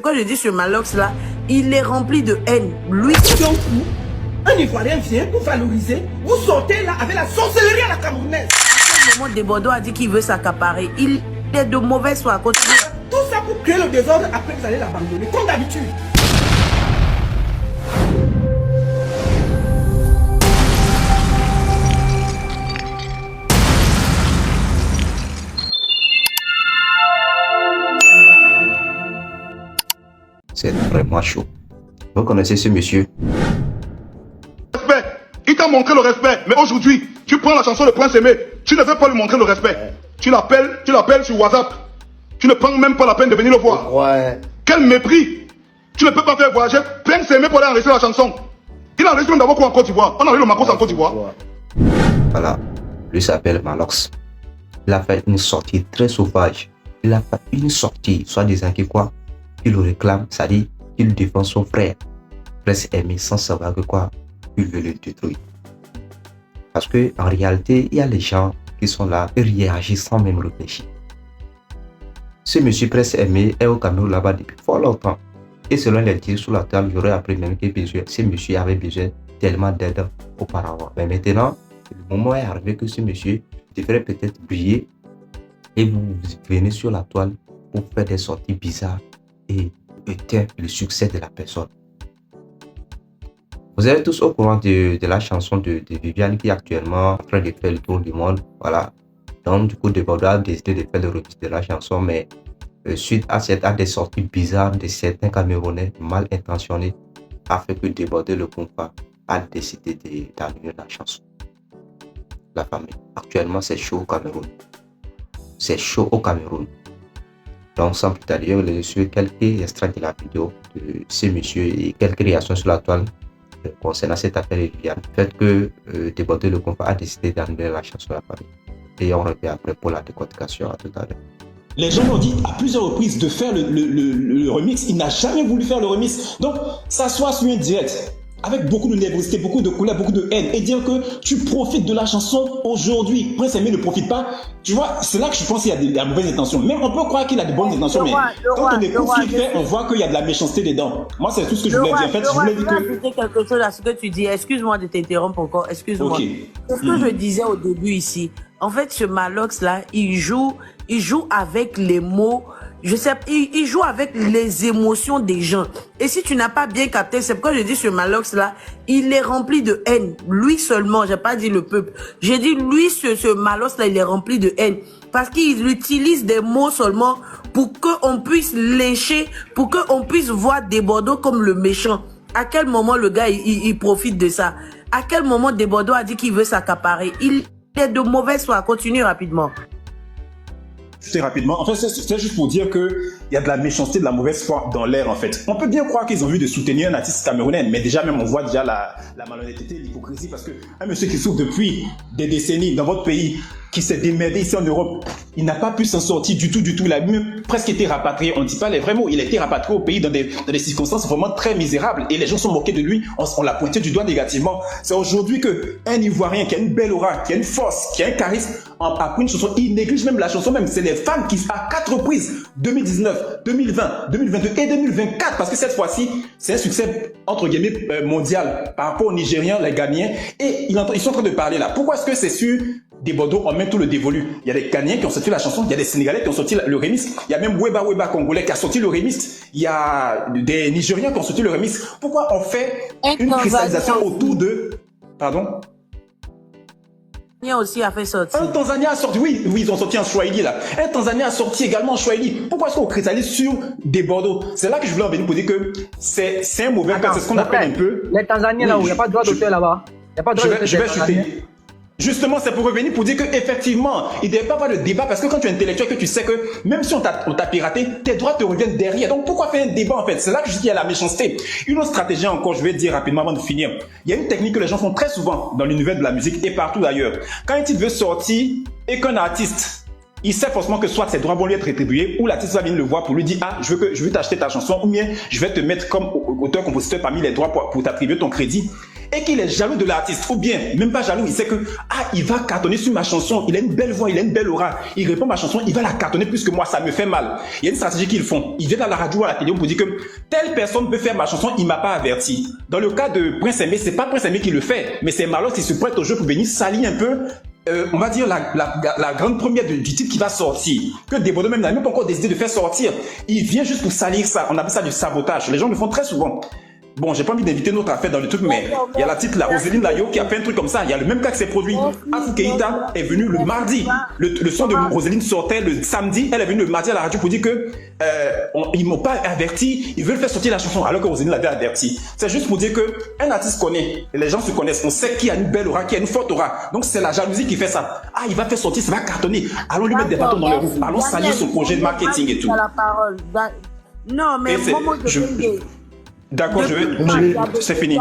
Quand je dis ce Malox là, il est rempli de haine. Lui, donc un Ivoirien vient pour valoriser. Vous sortez là avec la sorcellerie à la camerounaise. À quel moment Desbordeaux a dit qu'il veut s'accaparer? Il est de mauvaise foi. Continue. Tout ça pour créer le désordre, après vous allez l'abandonner, comme d'habitude. C'est vraiment chaud. Vous connaissez ce monsieur? Respect. Il t'a montré le respect, mais aujourd'hui, tu prends la chanson de Prince Aimé, tu ne veux pas lui montrer le respect. Tu l'appelles sur WhatsApp. Tu ne prends même pas la peine de venir le voir. Ouais. Quel mépris. Tu ne peux pas faire voyager Prince Aimé pour aller enregistrer la chanson. Il a enregistré même d'abord quoi en Côte d'Ivoire. On a eu le Macos en Côte d'Ivoire. Voilà. Lui s'appelle Malox. Il a fait une sortie très sauvage. Il a fait une sortie, soi-disant que quoi? Il le réclame, c'est-à-dire qu'il défend son frère. Prince Aimé sans savoir que quoi? Il veut le détruire. Parce que en réalité, il y a les gens qui sont là et réagissent sans même réfléchir. Ce monsieur Prince Aimé est au Cameroun là-bas depuis fort longtemps. Et selon les dires sur la table, j'aurais appris même que ce monsieur avait besoin tellement d'aide auparavant. Mais maintenant, le moment est arrivé que ce monsieur devrait peut-être briller et vous venez sur la toile pour faire des sorties bizarres et éteindre le succès de la personne. Vous êtes tous au courant de la chanson de Viviane qui est actuellement en train de faire le tour du monde. Voilà. Donc, du coup, Desbordeaux a décidé de faire le remix de la chanson, mais suite à des sorties bizarres de certains Camerounais mal intentionnés, a fait que Desbordeaux le Kumfa a décidé d'annuler la chanson. La famille. Actuellement, c'est chaud au Cameroun. C'est chaud au Cameroun. Donc, sans plus tarder, je suis quelques extraits de la vidéo de ce monsieur et quelques réactions sur la toile concernant cette affaire de Viviane. Fait que Desbordeaux le Kumfa a décidé d'annuler la chanson de la famille. Et on revient après pour la décortication. À tout à l'heure. Les gens m'ont dit à plusieurs reprises de faire le remix. Il n'a jamais voulu faire le remix. Donc, s'asseoir sur une direct avec beaucoup de nervosité, beaucoup de colère, beaucoup de haine et dire que tu profites de la chanson aujourd'hui. Prince Aimé ne profite pas. Tu vois, c'est là que je pense qu'il y a de la mauvaise intention. Mais on peut croire qu'il a de bonnes intentions, mais quand on écoute ce qu'il fait, on voit qu'il y a de la méchanceté dedans. Moi, c'est tout ce que je voulais dire. En fait, je voulais dire que... ajouter quelque chose à ce que tu dis. Excuse-moi de t'interrompre encore. Excuse-moi. Okay. C'est ce que je disais au début ici. En fait, ce Malox là, il joue avec les mots. Je sais, il joue avec les émotions des gens. Et si tu n'as pas bien capté, c'est pourquoi je dis ce Malox là, il est rempli de haine. Lui seulement, j'ai pas dit le peuple. J'ai dit lui, ce Malox là, il est rempli de haine. Parce qu'il utilise des mots seulement pour qu'on puisse lécher, pour qu'on puisse voir Desbordeaux comme le méchant. À quel moment le gars, il profite de ça? À quel moment Desbordeaux a dit qu'il veut s'accaparer? Il est de mauvaise foi. Continue rapidement. Très rapidement. En fait, c'est juste pour dire qu'il y a de la méchanceté, de la mauvaise foi dans l'air, en fait. On peut bien croire qu'ils ont envie de soutenir un artiste camerounais, mais déjà, même, on voit déjà la malhonnêteté, l'hypocrisie, parce que un monsieur qui souffre depuis des décennies dans votre pays, qui s'est démerdé ici en Europe, il n'a pas pu s'en sortir du tout. Il a même presque été rapatrié. On ne dit pas les vrais mots. Il a été rapatrié au pays dans des circonstances vraiment très misérables. Et les gens sont moqués de lui. On l'a pointé du doigt négativement. C'est aujourd'hui qu'un Ivoirien qui a une belle aura, qui a une force, qui a un charisme, après une chanson, il néglige même la chanson même. C'est les fans qui, à 4 reprises, 2019, 2020, 2022 et 2024, parce que cette fois-ci, c'est un succès, entre guillemets, mondial par rapport aux Nigériens, les Ghanéens. Et ils sont en train de parler là. Pourquoi est-ce que c'est sur Desbordeaux, on met tout le dévolu? Il y a des Ghanéens qui ont sorti la chanson, il y a des Sénégalais qui ont sorti le remix, il y a même Weba Congolais qui a sorti le remix, il y a des Nigériens qui ont sorti le remix. Pourquoi on fait une cristallisation autour de... Pardon? Aussi a fait sortir. Un Tanzanien a sorti, oui, ils ont sorti en Swahili là. Un Tanzanien a sorti également en Swahili. Pourquoi est-ce qu'on cristallise sur Desbordeaux? C'est là que je voulais en venir pour dire que c'est un mauvais cas, c'est ce qu'on appelle un peu... Les Tanzaniens là où il n'y a pas de droit d'auteur là-bas. Il n'y a pas de droit d'auteur. Je vais chuter. Justement, c'est pour revenir pour dire qu'effectivement, il ne devait pas avoir de débat parce que quand tu es intellectuel, que tu sais que même si on t'a piraté, tes droits te reviennent derrière. Donc pourquoi faire un débat en fait? C'est là que je dis qu'il y a la méchanceté. Une autre stratégie encore, je vais dire rapidement avant de finir. Il y a une technique que les gens font très souvent dans l'univers de la musique et partout d'ailleurs. Quand un titre veut sortir et qu'un artiste, il sait forcément que soit ses droits vont lui être rétribués ou l'artiste va venir le voir pour lui dire ah je veux t'acheter ta chanson ou bien je vais te mettre comme auteur-compositeur parmi les droits pour t'attribuer ton crédit. et qu'il est jaloux de l'artiste, ou bien même pas jaloux, il sait que il va cartonner sur ma chanson, il a une belle voix, il a une belle aura, il répond à ma chanson, il va la cartonner plus que moi, ça me fait mal. Il y a une stratégie qu'ils font. Ils viennent à la radio, à la télé pour dire que telle personne peut faire ma chanson, il m'a pas averti. Dans le cas de Prince Aimé, c'est pas Prince Aimé qui le fait, mais c'est Malox qui se prête au jeu pour venir salir un peu. On va dire la grande première du titre qui va sortir, que Desbordeaux même n'a même pas encore décidé de faire sortir. Il vient juste pour salir ça. On appelle ça du sabotage. Les gens le font très souvent. Bon, j'ai pas envie d'inviter notre affaire dans le truc, mais il y a la petite, la Roselyne Layo qui a fait un truc comme ça. Il y a le même cas que ses produits. Afou Keïta est venu le mardi. Le son de Roselyne sortait le samedi. Elle est venue le mardi à la radio pour dire que ils m'ont pas averti. Ils veulent faire sortir la chanson alors que Roselyne l'avait averti. C'est juste pour dire que un artiste connaît. Et les gens se connaissent. On sait qui a une belle aura, qui a une forte aura. Donc c'est la jalousie qui fait ça. Il va faire sortir, ça va cartonner. Allons lui mettre des bâtons dans les roues. Allons salir son projet de marketing et tout. Non, mais D'accord, c'est fini.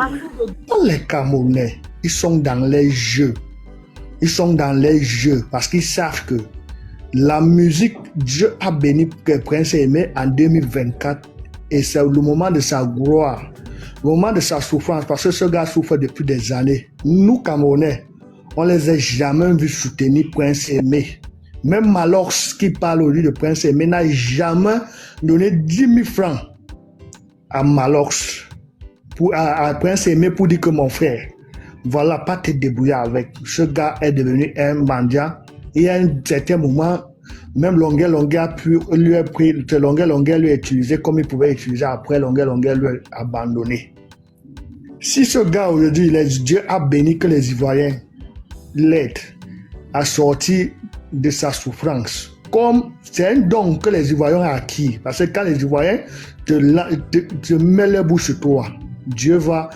Les Camerounais, ils sont dans les jeux. Ils sont dans les jeux parce qu'ils savent que la musique, Dieu a béni Prince Aimé en 2024 et c'est le moment de sa gloire, le moment de sa souffrance parce que ce gars souffre depuis des années. Nous, Camerounais, on les a jamais vus soutenir Prince Aimé. Même Malox qui parle aujourd'hui de Prince Aimé n'a jamais donné 10 000 francs à Malox, à Prince Aimé pour dire que mon frère, voilà, pas te débrouiller avec. Ce gars est devenu un mendiant. Et à un certain moment, même Longuet lui a pris, Longuet lui a utilisé comme il pouvait utiliser après, Longuet lui a abandonné. Si ce gars aujourd'hui, Dieu a béni que les Ivoiriens l'aident à sortir de sa souffrance. Comme c'est un don que les Ivoiriens ont acquis. Parce que quand les Ivoiriens te mettent leur bouche sur toi, Dieu va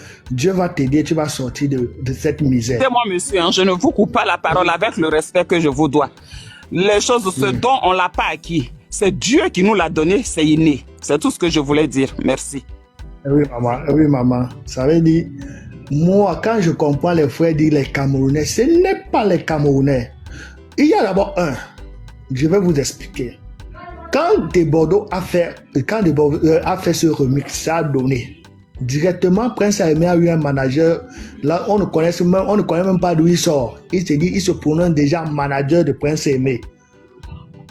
t'aider, tu vas sortir de cette misère. C'est moi, monsieur, je ne vous coupe pas la parole avec le respect que je vous dois. Les choses, ce dont on ne l'a pas acquis, c'est Dieu qui nous l'a donné, c'est inné. C'est tout ce que je voulais dire. Merci. Oui, maman. Ça veut dire, moi, quand je comprends les frères dire les Camerounais, ce n'est pas les Camerounais. Il y a d'abord je vais vous expliquer. Quand Desbordeaux a fait ce remix, ça a donné. Directement, Prince Aimé a eu un manager. Là, on ne connaît même pas d'où il sort. Il se prononce déjà manager de Prince Aimé.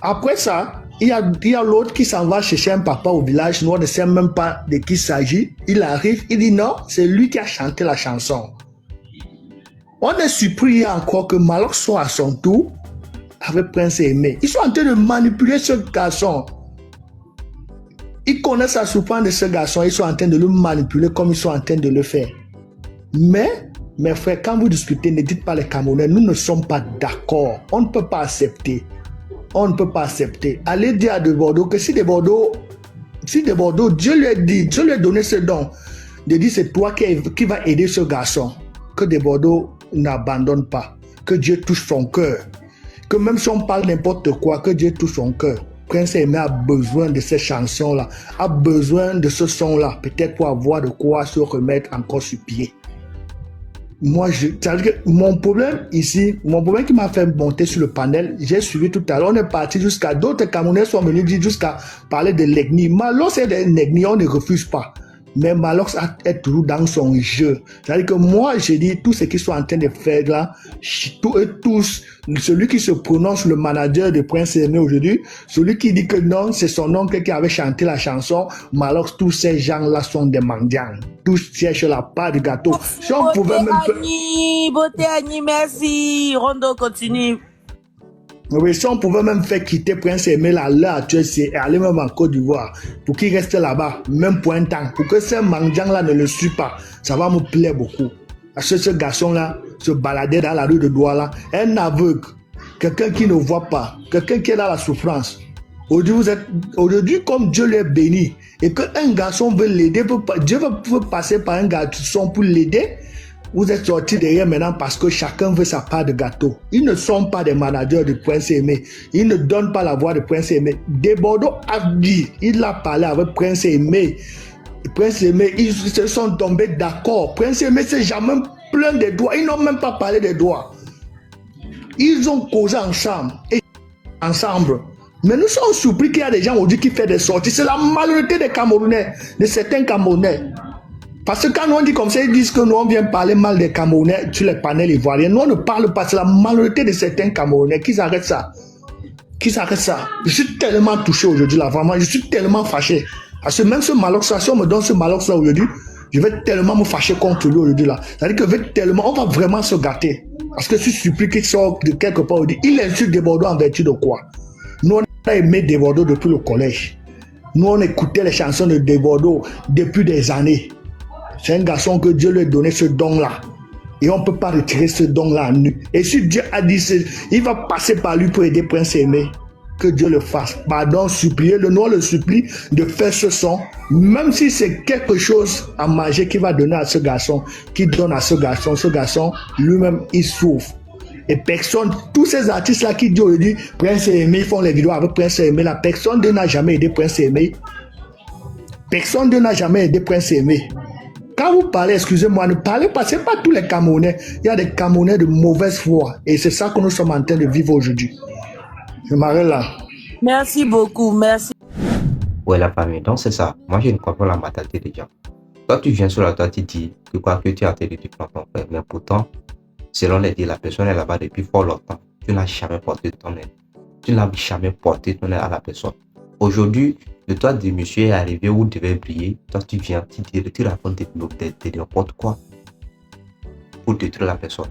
Après ça, il y a l'autre qui s'en va chercher un papa au village. Nous, on ne sait même pas de qui il s'agit. Il arrive, il dit non, c'est lui qui a chanté la chanson. On est surpris encore que Malox soit à son tour avec Prince Aimé. Ils sont en train de manipuler ce garçon. Ils connaissent la souffrance de ce garçon. Ils sont en train de le manipuler comme ils sont en train de le faire. Mais, mes frères, quand vous discutez, ne dites pas les Camerounais, nous ne sommes pas d'accord. On ne peut pas accepter. On ne peut pas accepter. Allez dire à Desbordeaux que si Desbordeaux, Dieu lui a donné ce don, de dire c'est toi qui va aider ce garçon. Que Desbordeaux n'abandonne pas. Que Dieu touche son cœur. Que même si on parle n'importe quoi, que Dieu touche son cœur. Prince Aimé a besoin de ces chansons-là, a besoin de ce son-là, peut-être pour avoir de quoi se remettre encore sur pied. Moi, mon problème ici, qui m'a fait monter sur le panel, j'ai suivi tout à l'heure, on est parti jusqu'à d'autres Camerounais sont venus dire jusqu'à parler de l'ethnie. Malox c'est des ethnies, on ne refuse pas. Mais Malox est toujours dans son jeu. C'est-à-dire que moi, j'ai dit, tout ce qu'ils sont en train de faire là, tous, celui qui se prononce le manager de Prince Aimé aujourd'hui, celui qui dit que non, c'est son oncle qui avait chanté la chanson, Malox, tous ces gens-là sont des mendiants. Tous cherchent la part du gâteau. Si on pouvait même... Beauté Annie, merci. Rondo, continue. Oui, si on pouvait même faire quitter Prince Aimé là, actuelle, c'est aller même en Côte d'Ivoire pour qu'il reste là-bas, même pour un temps, pour que ces mendiants-là ne le suivent pas, ça va me plaire beaucoup. Parce que ce garçon-là se baladait dans la rue de Douala, un aveugle, quelqu'un qui ne voit pas, quelqu'un qui est dans la souffrance. Aujourd'hui, comme Dieu l'est béni, et qu'un garçon veut l'aider, Dieu veut passer par un garçon pour l'aider. Vous êtes sortis derrière maintenant parce que chacun veut sa part de gâteau. Ils ne sont pas des managers de Prince Aimé. Ils ne donnent pas la voix de Prince Aimé. Desbordeaux a dit, il a parlé avec Prince Aimé. Prince Aimé, ils se sont tombés d'accord. Prince Aimé s'est jamais plaint des doigts. Ils n'ont même pas parlé des doigts. Ils ont causé ensemble. Mais nous sommes surpris qu'il y a des gens aujourd'hui qui font des sorties. C'est la malhonnêteté des Camerounais, de certains Camerounais. Parce que quand on dit comme ça, ils disent que nous, on vient parler mal des Camerounais sur les panels ivoiriens. Nous, on ne parle pas. C'est la malhonnêteté de certains Camerounais. Qu'ils arrêtent ça. Qu'ils arrêtent ça. Je suis tellement touché aujourd'hui, là. Vraiment, je suis tellement fâché. Parce que même ce Malox, si on me donne ce Malox là aujourd'hui, je vais tellement me fâcher contre lui aujourd'hui, là. C'est-à-dire que on va vraiment se gâter. Parce que si je supplie qu'il sort de quelque part, il insulte des Bordeaux en vertu de quoi? Nous, on a aimé des Bordeaux depuis le collège. Nous, on écoutait les chansons de Bordeaux depuis des années. C'est un garçon que Dieu lui a donné ce don-là. Et on ne peut pas retirer ce don-là à nu. Et si Dieu a dit, il va passer par lui pour aider Prince Aimé. Que Dieu le fasse. Pardon, supplier. Nous, on le supplie de faire ce son. Même si c'est quelque chose à manger qu'il va donner à ce garçon, qu'il donne à ce garçon, lui-même, il souffre. Et personne, tous ces artistes-là qui disent aujourd'hui, Prince Aimé, ils font les vidéos avec Prince Aimé, là, personne d'eux n'a jamais aidé Prince Aimé. Personne d'eux n'a jamais aidé Prince Aimé. Quand vous parlez, excusez-moi, ne parlez pas, ce n'est pas tous les Camerounais. Il y a des Camerounais de mauvaise foi. Et c'est ça que nous sommes en train de vivre aujourd'hui. Je m'arrête là. Merci beaucoup, merci. Ouais, la famille, donc c'est ça. Moi, je ne comprends pas la mentalité des gens. Toi, tu viens sur la toile, tu dis que quoi que tu as entendu du plan ton frère, mais pourtant, selon les dits, la personne est là-bas depuis fort longtemps. Tu n'as jamais porté ton aide. Tu n'as jamais porté ton aide à la personne. Aujourd'hui, le toit de monsieur est arrivé où il devait briller. Toi, tu viens, tu racontes de n'importe quoi pour détruire la personne.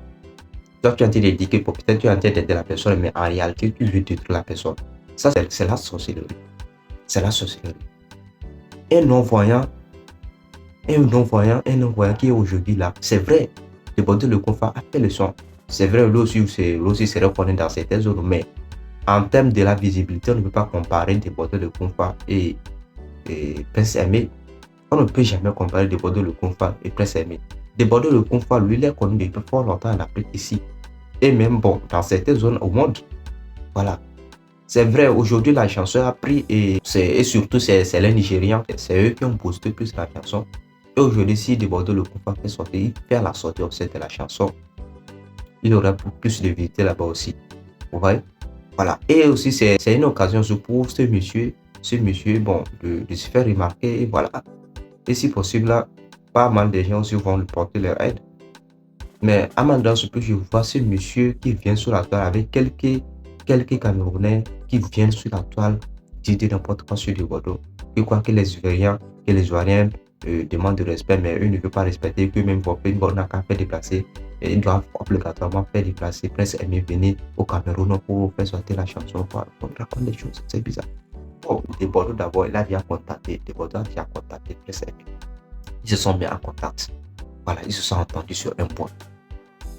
Toi, tu es en train de dire que peut-être tu es en train d'aider la personne, mais en réalité, tu veux détruire la personne. Ça, c'est la sorcellerie. C'est la sorcellerie. Un non-voyant qui est aujourd'hui là, c'est vrai, le Bordeaux le Confat a fait le son. C'est vrai, lui aussi c'est reconnu dans certaines zones, mais en termes de la visibilité, on ne peut pas comparer des Bordeaux le Confat et Prince Aimé. On ne peut jamais comparer des Bordeaux le Confat et Prince Aimé. Des Bordeaux le Confat, lui, il est connu depuis fort longtemps en Afrique ici. Et même bon, dans certaines zones au monde. Voilà. C'est vrai, aujourd'hui, la chanson a pris et surtout, c'est les Nigérians. C'est eux qui ont boosté plus la chanson. Et aujourd'hui, si des Bordeaux le Confat fait sortir, faire la sortie aussi de la chanson, il y aura plus de visibilité là-bas aussi. Vous voyez? Voilà. Et aussi, c'est une occasion pour ce monsieur, bon, de se faire remarquer. Et voilà. Et si possible, là, pas mal de gens aussi vont lui porter leur aide. Mais à Mandans, je vois ce monsieur qui vient sur la toile avec quelques Camerounais qui viennent sur la toile dire n'importe quoi sur les Bordeaux. Je crois que les Ivoiriens demandent de respect, mais eux ne veulent pas respecter, qu'eux-mêmes vont faire une bonne qu'à faire déplacer. Et ils doivent obligatoirement faire déplacer Prince Aimé venir au Cameroun pour faire sortir la chanson. On raconte des choses, c'est bizarre. Oh, des Bordeaux d'abord, il a déjà contacté, Prince Aimé. Ils se sont mis en contact. Voilà, ils se sont entendus sur un point.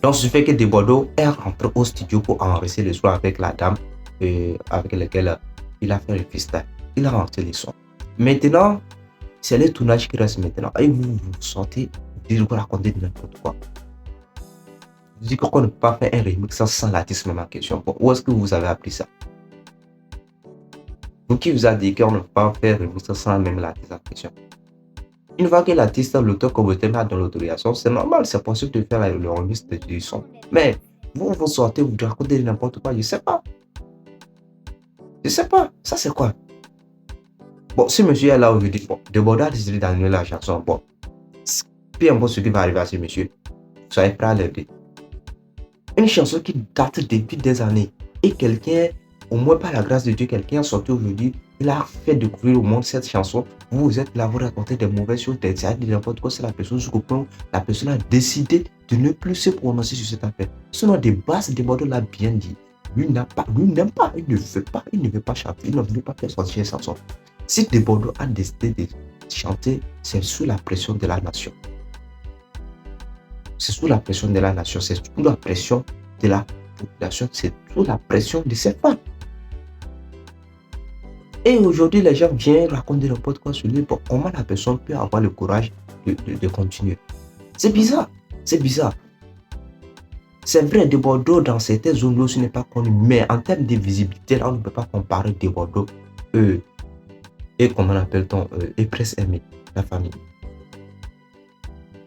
Donc, ce fait que des Bordeaux est rentré au studio pour enregistrer le son avec la dame avec laquelle il a fait le freestyle. Il a rentré les sons. Maintenant, c'est le tournage qui reste maintenant. Et vous sortez, vous racontez n'importe quoi. Vous dites qu'on ne peut pas faire un remix sans l'artiste même en question. Bon, où est-ce que vous avez appris ça? Vous qui vous a dit qu'on ne peut pas faire un remix sans même l'artiste en question? Une fois que l'artiste, l'auteur communautaire met dans l'autorisation, c'est normal, c'est possible de faire le remix du son. Mais vous sortez, vous racontez n'importe quoi, je sais pas. Ça c'est quoi? Bon, si monsieur est là aujourd'hui, bon, de Bordeaux a décidé d'annuler la chanson, bon, peu importe ce qui va arriver à ce monsieur, soyez prêts à l'aider. Une chanson qui date depuis des années, et quelqu'un, au moins par la grâce de Dieu, quelqu'un a sorti aujourd'hui, il a fait découvrir au monde cette chanson. Vous êtes là, vous racontez des mauvaises choses, des n'importe quoi, c'est la personne sous coupon. La personne a décidé de ne plus se prononcer sur cette affaire. Sinon, des bases de Bordeaux l'a bien dit. Lui n'aime pas, il ne veut pas chanter, il ne veut pas faire sortir une chanson. Si de Bordeaux a décidé de chanter, c'est sous la pression de la nation. C'est sous la pression de la nation, c'est sous la pression de la population, c'est sous la pression de ces femmes. Et aujourd'hui, les gens viennent raconter n'importe quoi sur lui. Bon, comment la personne peut avoir le courage de continuer? C'est bizarre, c'est bizarre. C'est vrai, de Bordeaux, dans certaines zones, aussi n'est pas connu. Mais en termes de visibilité, là, on ne peut pas comparer de Bordeaux et comment appelle-t-on et Prince Aimé, la famille.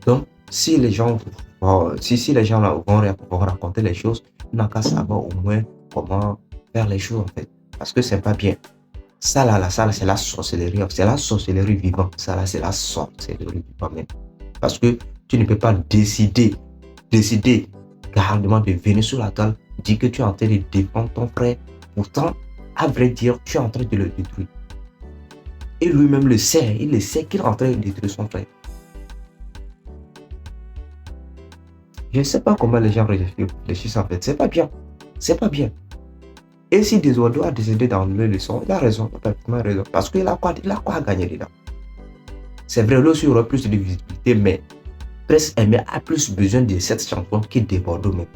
Donc, si les gens là, vont raconter les choses, on n'a qu'à savoir au moins comment faire les choses en fait. Parce que c'est pas bien. Ça là, c'est la sorcellerie. C'est la sorcellerie vivante. Ça là, c'est la sorcellerie vivante même. Parce que tu ne peux pas décider carrément de venir sur la table, dire que tu es en train de défendre ton frère. Pourtant, à vrai dire, tu es en train de le détruire. Et lui-même le sait, il le sait qu'il est en train de détruire son frère. Je ne sais pas comment les gens réfléchissent en fait. C'est pas bien. C'est pas bien. Et si Desualdo a décidé d'enlever le son, il a raison, il a parfaitement raison. Parce qu'il a quoi à gagner dedans. C'est vrai, lui aussi il aura plus de visibilité, mais Prince Aimé a plus besoin de cette chanson que Debordo même.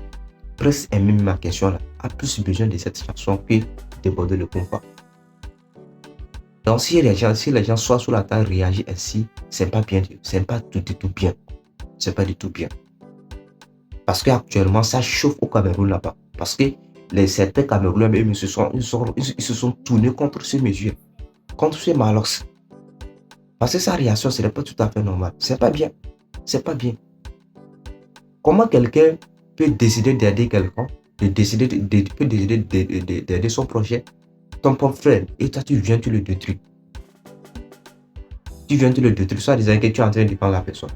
Prince Aimé, ma question là, a plus besoin de cette chanson que Debordo le combat. Donc si les gens soit sur la table réagissent ainsi, c'est pas bien, c'est pas du tout bien. C'est pas du tout bien. Parce qu'actuellement, ça chauffe au Cameroun là-bas. Parce que certains Camerounais même, ils se sont tournés contre ces mesures, contre ces Malox. Parce que sa réaction, ce n'est pas tout à fait normal. C'est pas bien. C'est pas bien. Comment quelqu'un peut décider d'aider quelqu'un, peut décider d'aider son projet, ton propre frère, et toi tu viens, tu le détruis. Tu viens, tu le détruis, soit disant que tu es en train de défendre la personne.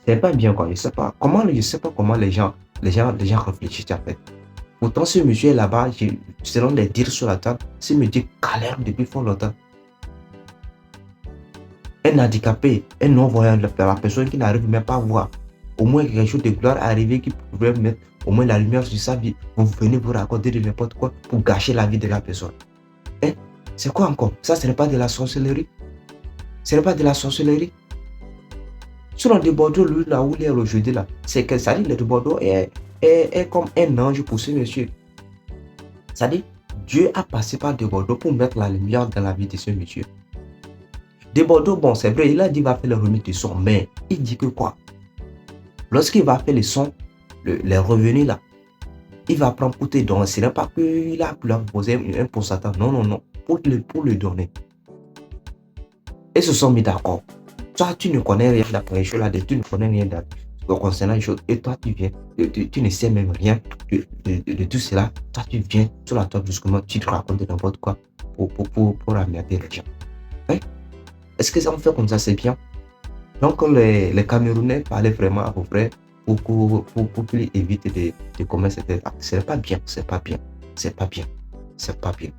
C'est pas bien quoi, je sais pas comment les gens réfléchissent en fait. Pourtant ce monsieur est là-bas, selon les dires sur la table, ce monsieur galère depuis fort longtemps. Un handicapé, un non-voyant, la personne qui n'arrive même pas à voir. Au moins quelque chose de gloire arrivé qui pourrait mettre au moins la lumière sur sa vie. Vous venez vous raconter de n'importe quoi pour gâcher la vie de la personne. Hein? C'est quoi encore? Ça, ce n'est pas de la sorcellerie. Ce n'est pas de la sorcellerie. Sur le Bordeaux, lui, là où il est aujourd'hui, là, c'est que ça dit le Bordeaux est comme un ange pour ce monsieur. Ça dit, Dieu a passé par de Bordeaux pour mettre la lumière dans la vie de ce monsieur. De Bordeaux, bon, c'est vrai, il a dit qu'il va faire le remise du son, mais il dit que quoi? Lorsqu'il va faire le son, les revenus là, il va prendre pour te donner. Ce n'est pas qu'il a pu leur poser un pourcentage. Non, pour le donner. Ils se sont mis d'accord. Toi, tu ne connais rien d'après les choses là, tu ne connais rien concernant les choses. Et toi, tu viens, tu ne sais même rien de tout cela. Toi, tu viens sur la table justement, tu te racontes n'importe quoi pour emmerder les gens. Hein? Est-ce que ça on fait comme ça, c'est bien? Donc, les Camerounais parlaient vraiment à vos frères pour qu'ils évitent de commettre cette acte. C'est pas bien, c'est pas bien, c'est pas bien, c'est pas bien.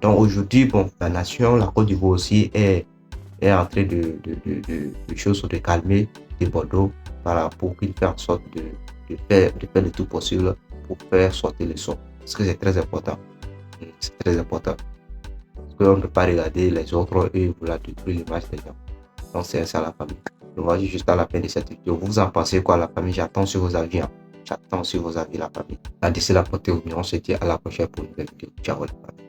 Donc, aujourd'hui, bon, la nation, la Côte d'Ivoire aussi est en train de choses de calmer de Bordeaux pour qu'il fasse en sorte de faire le tout possible pour faire sortir le son. Parce que c'est très important. C'est très important. Parce qu'on ne peut pas regarder les autres et vouloir détruire l'image des gens. Donc c'est ça la famille. Donc voici juste à la fin de cette vidéo. Vous en pensez quoi la famille? J'attends sur vos avis. J'attends sur vos avis la famille. D'ici là, portez-vous bien. On se dit à la prochaine pour une nouvelle vidéo. Ciao la famille.